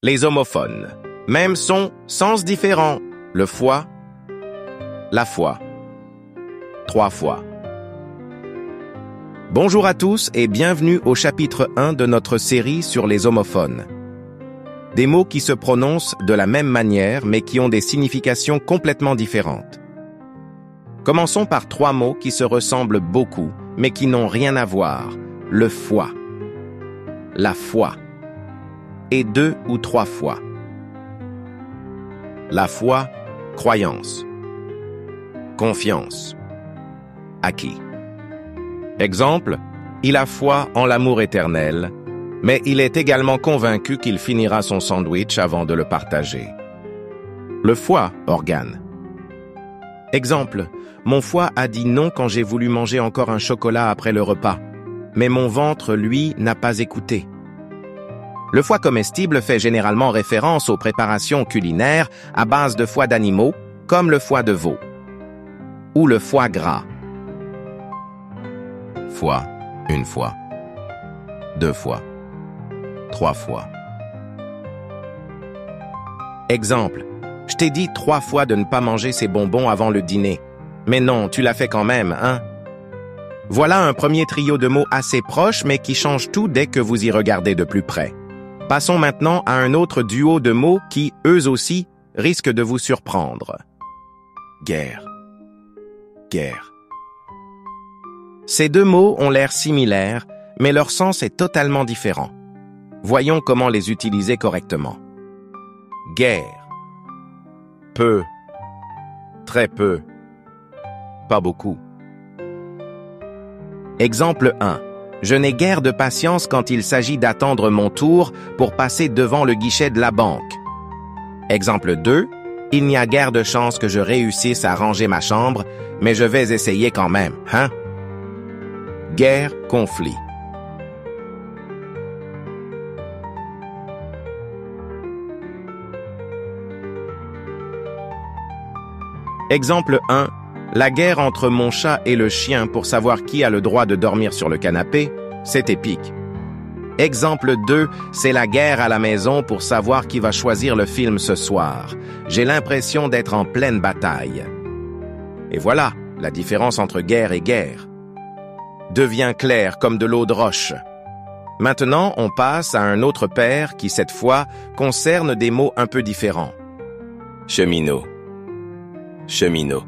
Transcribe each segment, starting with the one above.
Les homophones. Même son, sens différent. Le foie, la foi. 3 fois. Bonjour à tous et bienvenue au chapitre 1 de notre série sur les homophones. Des mots qui se prononcent de la même manière mais qui ont des significations complètement différentes. Commençons par 3 mots qui se ressemblent beaucoup mais qui n'ont rien à voir. Le foie, la foi et 2 ou 3 fois. La foi, croyance. Confiance. Acquis. Exemple, il a foi en l'amour éternel, mais il est également convaincu qu'il finira son sandwich avant de le partager. Le foie, organe. Exemple, mon foie a dit non quand j'ai voulu manger encore un chocolat après le repas, mais mon ventre, lui, n'a pas écouté. Le foie comestible fait généralement référence aux préparations culinaires à base de foie d'animaux, comme le foie de veau, ou le foie gras. Foie, 1 fois, 2 fois, 3 fois. Exemple, je t'ai dit 3 fois de ne pas manger ces bonbons avant le dîner. Mais non, tu l'as fait quand même, hein? Voilà un premier trio de mots assez proches, mais qui change tout dès que vous y regardez de plus près. Passons maintenant à un autre duo de mots qui, eux aussi, risquent de vous surprendre. Guerre. Guerre. Ces 2 mots ont l'air similaires, mais leur sens est totalement différent. Voyons comment les utiliser correctement. Guerre. Peu. Très peu. Pas beaucoup. Exemple 1. Je n'ai guère de patience quand il s'agit d'attendre mon tour pour passer devant le guichet de la banque. Exemple 2. Il n'y a guère de chance que je réussisse à ranger ma chambre, mais je vais essayer quand même, hein? Guerre, conflit. Exemple 1. La guerre entre mon chat et le chien pour savoir qui a le droit de dormir sur le canapé, c'est épique. Exemple 2, c'est la guerre à la maison pour savoir qui va choisir le film ce soir. J'ai l'impression d'être en pleine bataille. Et voilà, la différence entre guerre et guerre devient claire comme de l'eau de roche. Maintenant, on passe à un autre pair qui, cette fois, concerne des mots un peu différents. Cheminot. Cheminot.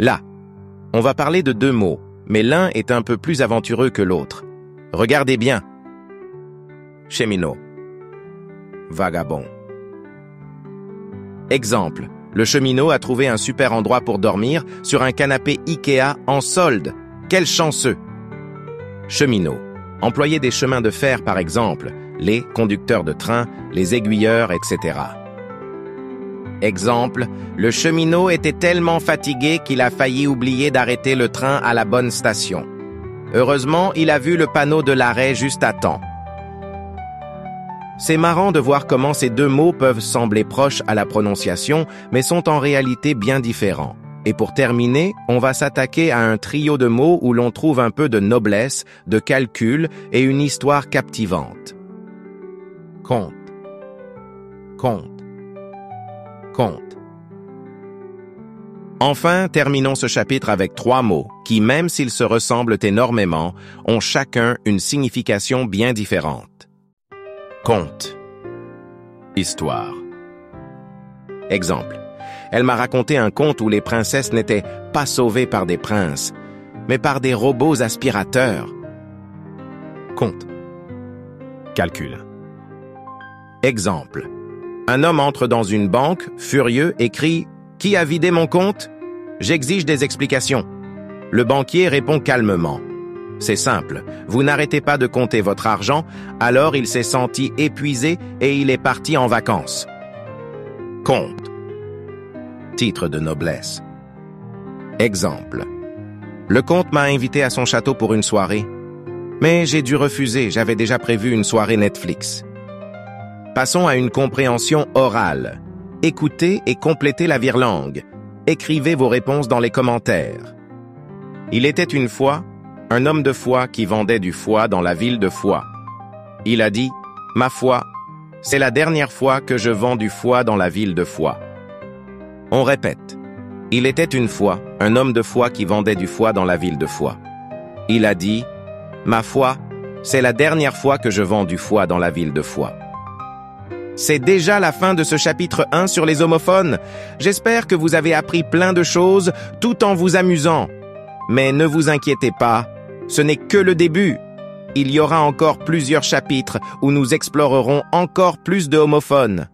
Là, on va parler de 2 mots, mais l'un est un peu plus aventureux que l'autre. Regardez bien. Cheminot. Vagabond. Exemple, le cheminot a trouvé un super endroit pour dormir sur un canapé Ikea en solde. Quel chanceux! Cheminot. Employé des chemins de fer par exemple, les conducteurs de train, les aiguilleurs, etc. Exemple, le cheminot était tellement fatigué qu'il a failli oublier d'arrêter le train à la bonne station. Heureusement, il a vu le panneau de l'arrêt juste à temps. C'est marrant de voir comment ces 2 mots peuvent sembler proches à la prononciation, mais sont en réalité bien différents. Et pour terminer, on va s'attaquer à un trio de mots où l'on trouve un peu de noblesse, de calcul et une histoire captivante. Compte. Compte. Compte. Enfin, terminons ce chapitre avec 3 mots qui, même s'ils se ressemblent énormément, ont chacun une signification bien différente. Conte. Histoire. Exemple. Elle m'a raconté un conte où les princesses n'étaient pas sauvées par des princes, mais par des robots aspirateurs. Compte. Calcul. Exemple. Un homme entre dans une banque, furieux, et crie « Qui a vidé mon compte? J'exige des explications. » Le banquier répond calmement. C'est simple, vous n'arrêtez pas de compter votre argent, alors il s'est senti épuisé et il est parti en vacances. Compte. Titre de noblesse. Exemple. Le comte m'a invité à son château pour une soirée. Mais j'ai dû refuser, j'avais déjà prévu une soirée Netflix. Passons à une compréhension orale. Écoutez et complétez la virlangue. Écrivez vos réponses dans les commentaires. Il était une fois un homme de foi qui vendait du foie dans la ville de Foix. Il a dit, « Ma foi, c'est la dernière fois que je vends du foie dans la ville de Foix. » On répète. Il était une fois un homme de foi qui vendait du foie dans la ville de Foix. Il a dit, « Ma foi, c'est la dernière fois que je vends du foie dans la ville de Foix. » C'est déjà la fin de ce chapitre 1 sur les homophones. J'espère que vous avez appris plein de choses tout en vous amusant. Mais ne vous inquiétez pas, ce n'est que le début. Il y aura encore plusieurs chapitres où nous explorerons encore plus de homophones.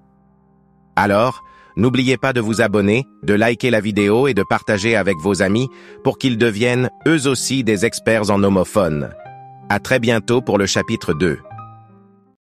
Alors, n'oubliez pas de vous abonner, de liker la vidéo et de partager avec vos amis pour qu'ils deviennent eux aussi des experts en homophones. À très bientôt pour le chapitre 2.